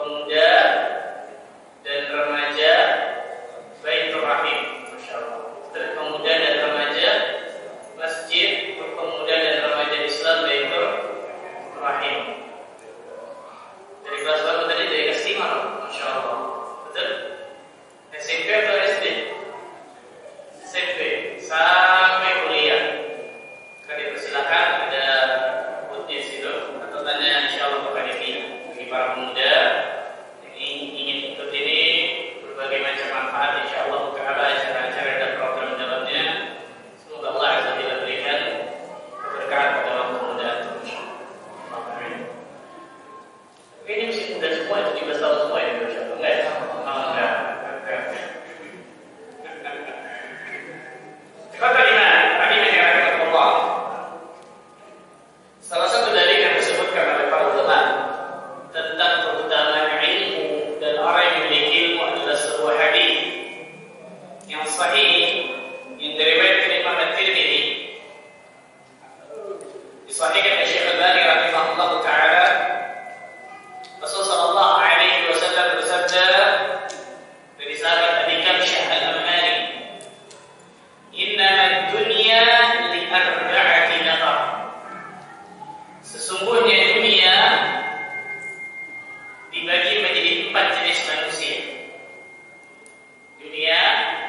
pemuda dan remaja Baitur Rahim. Masya Allah. Pemuda dan remaja Masjid Pemuda dan Remaja Islam Baitur Rahim. Dari kelas berapa tadi? Dari kelas 5 loh. Masya Allah. Betul? SMP atau SD? SMP sampai kuliah. Kan dipersilakan ada booth-nya situ atau tanya insya Allah kepada dia. Bagi para pemuda yang ingin ikut ini, berbagai macam manfaat insya Allah ta'ala, acara-acara dan program dalamnya. Semoga Allah Azza wa Jalla berikan keberkahan pada waktu muda itu. Amin. Ini masih muda semua, 17 tahun semua ya, enggak ya? Enggak. Kata iman, rahimahnya rahimahullah. Salah satu dalil yang disebutkan oleh para ulama tentang keutamaan ilmu dan orang yang memiliki ilmu adalah sebuah hadis yang sahih yang diriwayatkan Imam At-Tirmidzi, disahihkan oleh Syekh Al-Albani rahimahullah taala. Rasul sallallahu alaihi wasallam bersabda dari sahabat Abi Kamsyah Al-Amani, "Innama ad-dunya li arba'ati nafar." Sesungguhnya dunia dibagi menjadi 4 jenis manusia. Dunia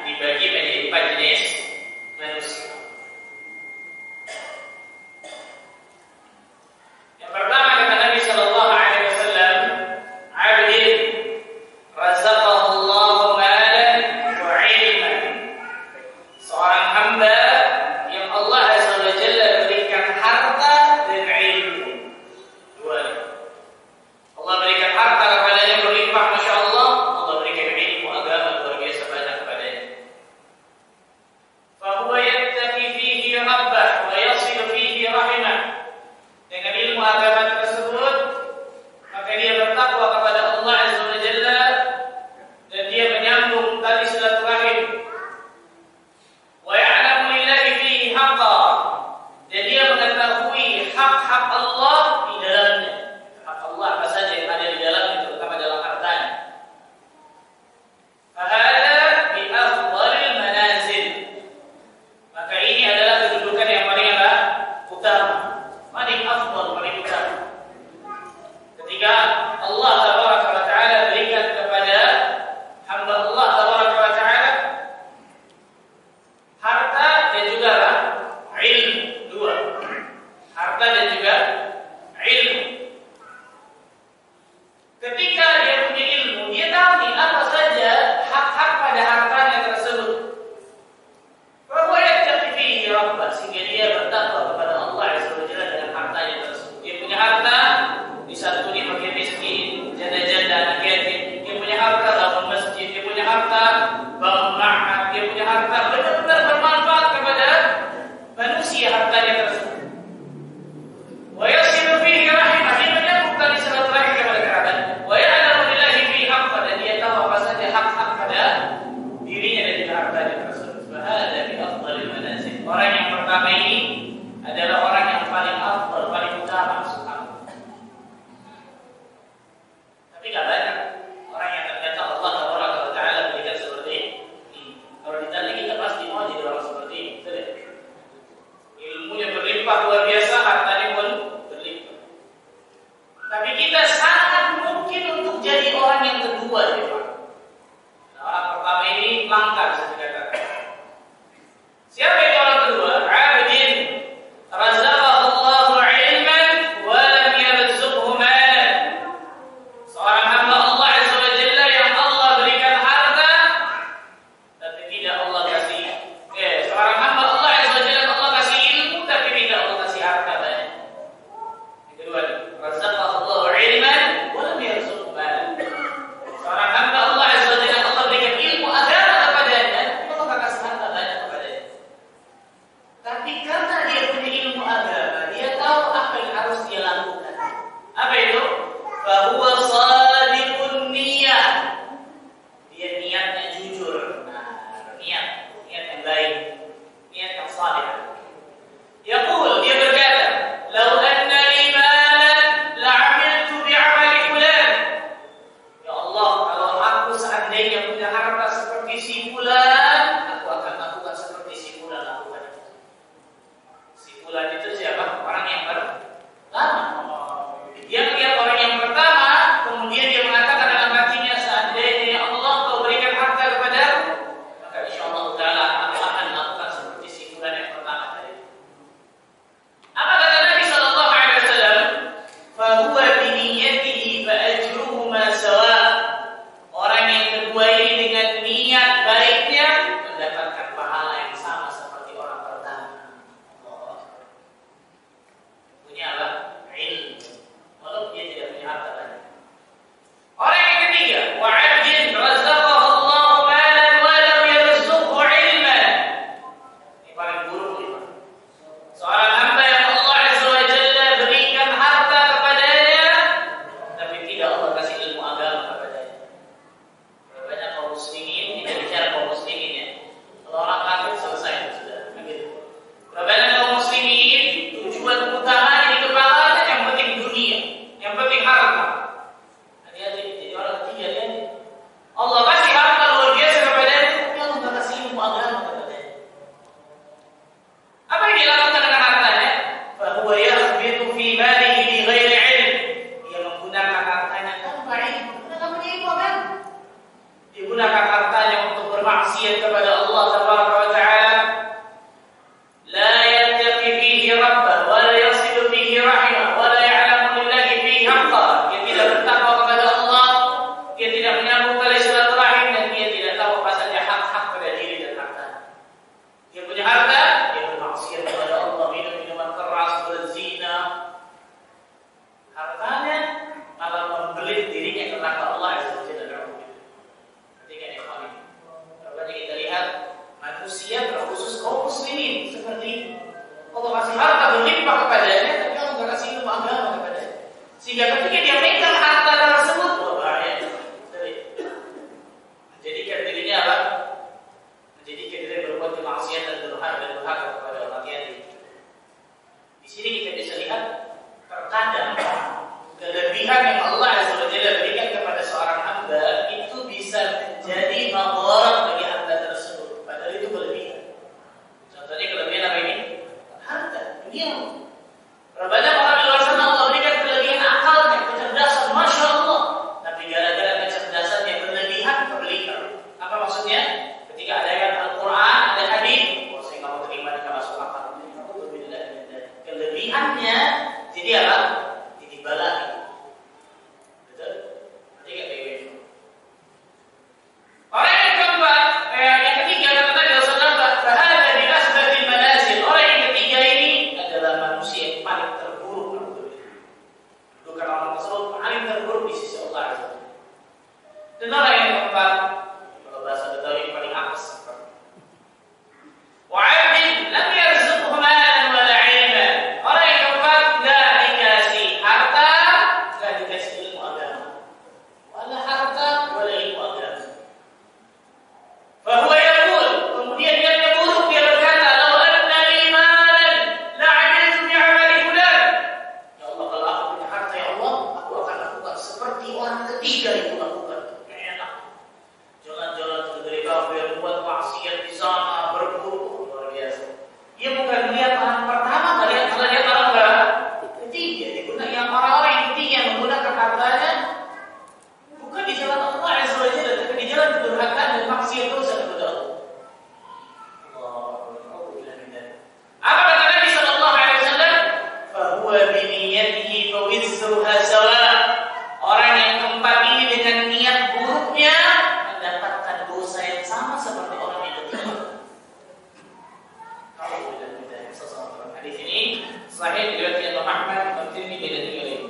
dibagi menjadi 4 jenis manusia. Yang pertama kata Nabi sallallahu alaihi wasallam, "Abdin razaqahu Allahu malan wa 'ilman." Seorang hamba yang Allah Azza wa Jalla berikan harta dan ilmu. Dua. Allah berikan harta kepadanya sawa. Orang yang kedua ini dengan niat baiknya mendapatkan pahala yang sama seperti orang pertama. Punya apa? Ilmu. Walaupun dia tidak punya harta banyak. Orang yang ketiga, wa'abdin razaqahu Allah malan wa lam yarzuqhu ilman. Ini paling buruk ini. Seorang hamba yang Allah Azza wa Jalla berikan harta kepadanya, tapi tidak Allah kasih ilmu agama kepadanya. Banyak kaum muslimin, tidak bicara kaum muslimin ya. Kalau orang kafir selesai sudah. Begitu. Banyak kaum muslimin tujuan utama di kepalanya yang penting dunia, yang penting harta. Jadi orang ketiga dia. Allah kasih harta luar biasa kepadanya, tapi Allah tidak kasih ilmu agama kepadanya. Apa yang dilakukan dengan hartanya? Fahuwa yakhbitu fi malihi bi ghairi ilm. Dia menggunakan hartanya tanpa ilmu. Tidak punya ilmu kan? Dia gunakan hartanya untuk bermaksiat kepada Allah Tabaraka wa Taala. La yattaqi fihi rabbah wa la yasilu fihi rahimah wa la ya'lamu lillahi fihi haqqa. Dia tidak bertakwa kepada Allah, dia tidak menyambung tali silaturahim, dan dia tidak tahu apa saja hak-hak pada diri dan harta. Dia punya harta, dia bermaksiat kepada Allah, minum minuman keras, berzina. Hartanya malah membelit dirinya ke neraka Allah Azza wa Jalla. Ketika ikhwan ini, kalau kita lihat manusia terkhusus kaum muslimin seperti itu. Allah kasih harta berlimpah kepadanya, tapi Allah tidak kasih ilmu agama kepadanya. Sehingga ketika dia megang harta tersebut, wah bahaya. Menjadikan dirinya apa? Menjadikan dirinya berbuat kemaksiatan dan durhaka kepada Allah. Di sini kita bisa lihat terkadang kelebihan yang Allah Azza wa Jalla berikan kepada seorang hamba itu bisa menjadi madarat bagi hamba tersebut. Padahal itu kelebihan. Contohnya kelebihan apa ini? Harta, dunia. Banyak orang di luar sana Allah berikan kelebihan akalnya, kecerdasan, masya Allah. Tapi gara-gara kecerdasan yang berlebihan terbelikan. Apa maksudnya? Ketika ada ayat Al-Quran, ada hadis, saya nggak mau terima dengan masuk akal. Kelebihannya jadi apa? Jadi balak. Betul? Nanti nggak kayak gitu. Orang yang keempat, yang ketiga kata Nabi Rasulullah, "Fahada bi asbabil manazil." Orang yang ketiga ini adalah manusia yang paling terburuk. Bukan orang tersebut paling terburuk di sisi Allah Azza wa Jalla. Dan orang yang keempat, kalau bahasa Betawi paling apes. Wa'abdin lam yarzuqhu malan wa la ilman. Orang yang keempat enggak dikasih harta, enggak dikasih ilmu agama. Wala harta wala ilmu agama. Fahuwa yaqul, kemudian dia buruk, dia berkata, "Law anna li malan la 'amiltu bi 'amali fulan." Ya Allah, kalau aku punya harta ya Allah, aku akan lakukan seperti orang ketiga itu lakukan. Enak. Jalan-jalan dari kafir, buat maksiat di sana, berburu, luar biasa. Dia bukan melihat orang pertama, melihat orang ketiga. Dia gunakan yang orang-orang yang ketiga yang menggunakan hartanya bukan di jalan Allah Azza wa Jalla, tapi di jalan kedurhakaan dan maksiat terus kepada Allah. Apa kata Nabi sallallahu alaihi wasallam? Fa huwa bi niyyatihi fa wizruha sawa. Orang yang keempat ini dengan niat buruknya mendapatkan dosa yang sama seperti orang yang ketiga. Hadis ini sahih diriwayatkan Imam Ahmad, Imam Tirmidzi dan yang lain.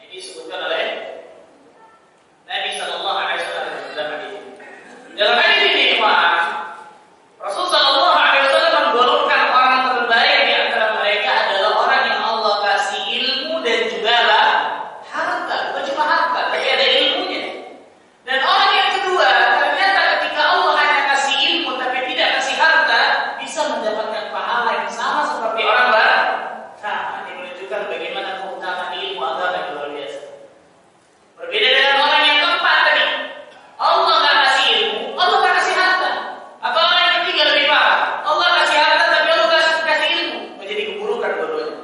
Ini disebutkan oleh Nabi sallallahu alaihi wasallam dalam hadis ini. Dalam hadis ini, Rasul sallallahu alaihi wasallam menggolongkan orang terbaik di antara mereka adalah orang yang Allah kasih ilmu dan juga harta, bukan cuma harta, tapi ada ilmunya. Dan orang yang kedua, ternyata ketika Allah hanya kasih ilmu tapi tidak kasih harta, bisa mendapatkan pahala yang sama seperti orang barat. Nah, ini menunjukkan bagaimana keutamaan ilmu agama yang luar biasa. Berbeda dengan orang yang keempat tadi, Allah nggak kasih ilmu, Allah nggak kasih harta. Atau orang yang ketiga lebih parah, Allah kasih harta tapi Allah nggak kasih ilmu, menjadi keburukan dua-duanya.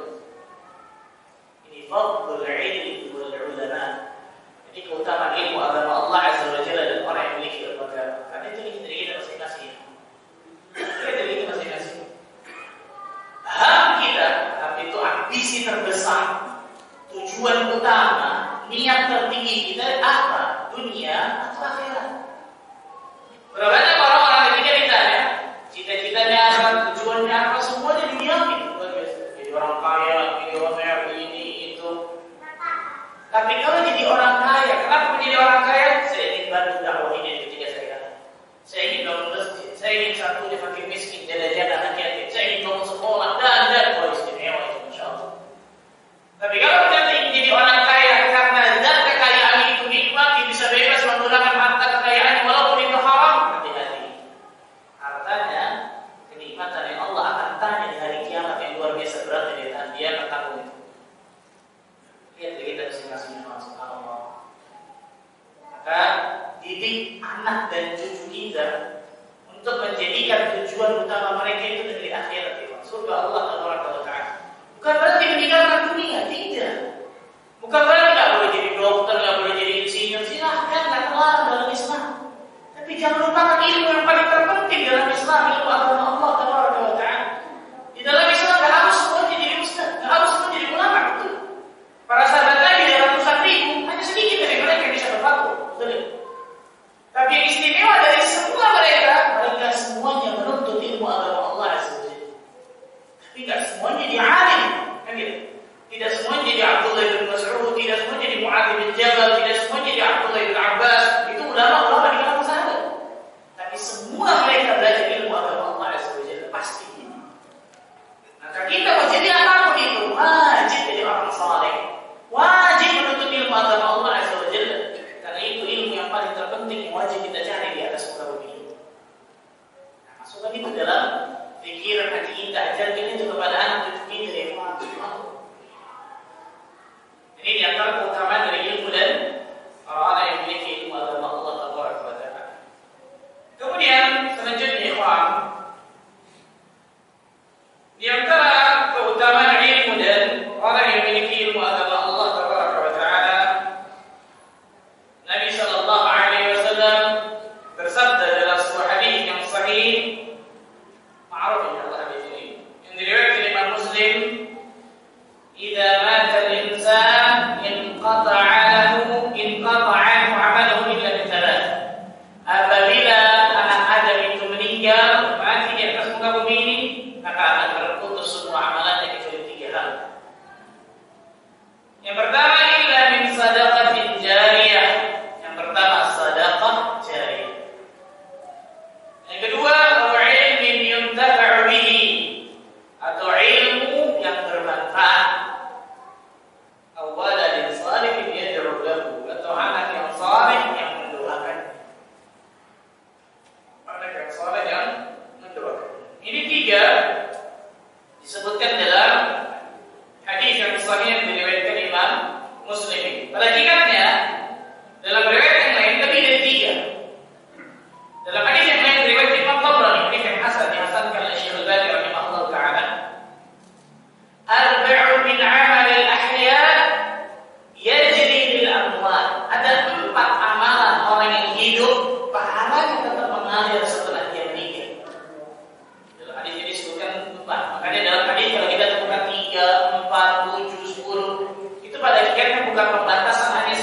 Ini fadlul ilmi wal ulama. Jadi keutamaan ilmu agama Allah Azza wa Jalla dan orang yang memiliki ilmu agama. Karena itu kita masing-masing. Kita masing-masing. Ham kita, tapi itu ambisi misi terbesar, tujuan utama, niat tertinggi kita apa? Dunia atau akhirat? Berapa banyak orang-orang ketika ditanya cita-citanya apa, tujuannya apa, semua di dunia gitu. Jadi orang kaya, milioner, ini itu. Tapi kalau jadi orang kaya, kenapa menjadi orang kaya? Saya ingin bantu dakwah ini ketika saya ingin bangun masjid, saya ingin satu di fakir miskin, jalan-jalan anak yatim, saya ingin bangun sekolah dan istimewa itu, insya Allah. Tapi kalau kita ingin jadi orang kaya karena zat kekayaan itu nikmat, bisa bebas menggunakan harta kekayaan walaupun itu haram, hati-hati. Hartanya, kenikmatan yang Allah akan tanya di hari kiamat yang luar biasa berat dan dia akan tanggung itu. Lihat kita masing-masing, subhanallah. Maka didik anak dan cucu kita untuk menjadikan tujuan utama mereka itu dari akhirat itu. Surga Allah Taala. Bukan berarti meninggalkan dunia, tidak. Bukan berarti nggak boleh jadi dokter, nggak boleh jadi insinyur, silahkan, nggak terlarang dalam Islam. Tapi jangan lupakan ilmu yang paling terpenting dalam Islam, ilmu agama Allah Taala. Di dalam Islam nggak harus semua jadi ustaz, nggak harus semua jadi ulama, betul. Para sahabat Nabi ada ratusan ribu, hanya sedikit dari mereka yang bisa berfatwa, betul. Tapi yang istimewa dari semua mereka semuanya menuntut ilmu agama Allah Azza wa Jalla. Tapi tidak semuanya jadi alim, kan gitu? Tidak semuanya jadi Abdullah bin Mas'ud, tidak semuanya jadi Mu'adz bin Jabal, tidak semuanya jadi Abdullah bin Abbas. Itu ulama-ulama di kalangan sahabat. Tapi semua mereka belajar ilmu agama Allah Azza wa Jalla, pasti. Maka kita mau jadi apapun itu, wajib jadi orang saleh, wajib menuntut ilmu agama Allah Azza wa Jalla. Karena itu ilmu yang paling terpenting yang wajib kita cari di atas muka bumi ini. Nah, masukkan itu dalam pikiran hati kita, ajarkan itu kepada anak cucu kita dari Allah. Ini di antara keutamaan dari ilmu dan orang-orang yang memiliki ilmu agama Allah Taala. Kemudian selanjutnya ikhwan, di antara keutamaan ilmu dan orang yang memiliki ilmu agama Allah Taala, Nabi sallallahu alaihi wasallam bersabda dalam sebuah hadis yang sahih, ma'ruf ya Allah hadis ini, yang diriwayatkan Imam Muslim, "Idza mata al-insan inqata'a anhu 'amaluhu illa min thalath." Apabila anak Adam itu meninggal, mati di atas muka bumi ini, maka akan terputus semua amalannya kecuali 3 hal. Yang pertama, illa min sadaqatin jariyah. Yang pertama, sedekah jariyah. Yang kedua, ilmin yuntafa'u bihi, atau ilmu yang bermanfaat. Waladin salihin yad'u lahu, atau anak yang saleh yang mendoakan. Anak yang saleh yang mendoakan. Ini 3 disebutkan dalam hadis yang sahih yang diriwayatkan Imam Muslim. Perhatikannya, dalam riwayat yang lain lebih dari 3. Dalam hadis yang lain diriwayatkan Imam Tabrani, hadis yang hasan dihasankan oleh Syekh Al-Albani rahimahullah taala. Arba'u min 'amal al-ahya yajri lil amwat. Ada 4 amalan orang yang hidup pahalanya tetap mengalir setelah dia meninggal. Dalam hadis ini disebutkan 4. Makanya dalam hadis kalau kita temukan 3, 4, 7, 10, itu pada akhirnya bukan pembatasan hanya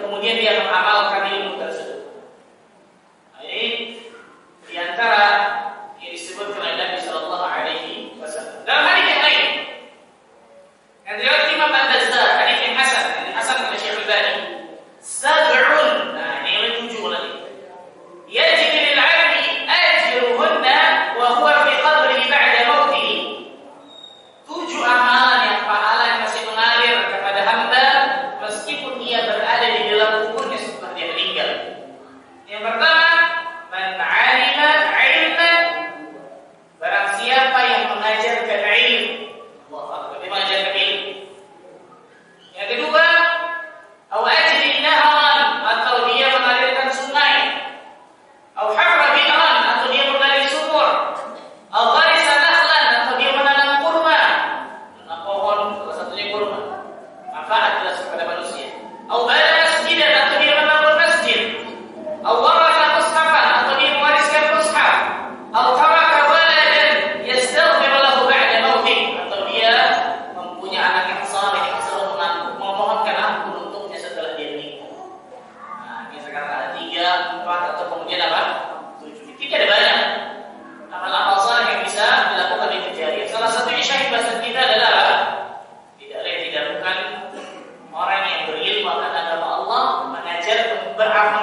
kemudian dia mengamalkan ilmu tersebut. Nah, ini di antara yang disebutkan oleh Nabi sallallahu alaihi wasallam. Dalam hadis yang lain, yang riwayat Imam An-Nasa'i, hadis yang hasan, hadis hasan oleh Syekh Al-Albani, sab'un. Nah, ini yang 7 lagi. Yajri lil 'abdi ajruhunna wa huwa fi qabrihi ba'da mautihi. 7 amalan yang pahalanya masih mengalir kepada hamba meskipun ia berada di dalam kuburnya setelah dia meninggal. Yang pertama, man 'alima 'ilman, barang siapa yang mengajarkan ilmu. Allahu akbar, dia mengajarkan ilmu. Yang kedua, aw ajri nahran, atau dia mengalirkan sungai. Aw harra bi'ran, atau dia menggali sumur. Aw gharisa nakhlan, atau dia menanam kurma. Menanam pohon, salah satunya kurma. Manfaat jelas kepada manusia. Aw bana masjidan, atau dia membangun masjid. Aw waratha mushafan, atau dia mewariskan mushaf. Aw taraka waladan yastaghfir lahu ba'da mautih, atau dia mempunyai anak yang saleh yang selalu memohonkan ampun untuknya setelah dia meninggal. Nah, ini sekarang ada 3, 4, atau kemudian apa? 7. Tidak ada banyak amal-amal saleh yang bisa dilakukan di jariah. Salah satunya syahid bahasa kita adalah apa? Tidak lain tidak bukan orang yang berilmu akan agama Allah, mengajar, beramal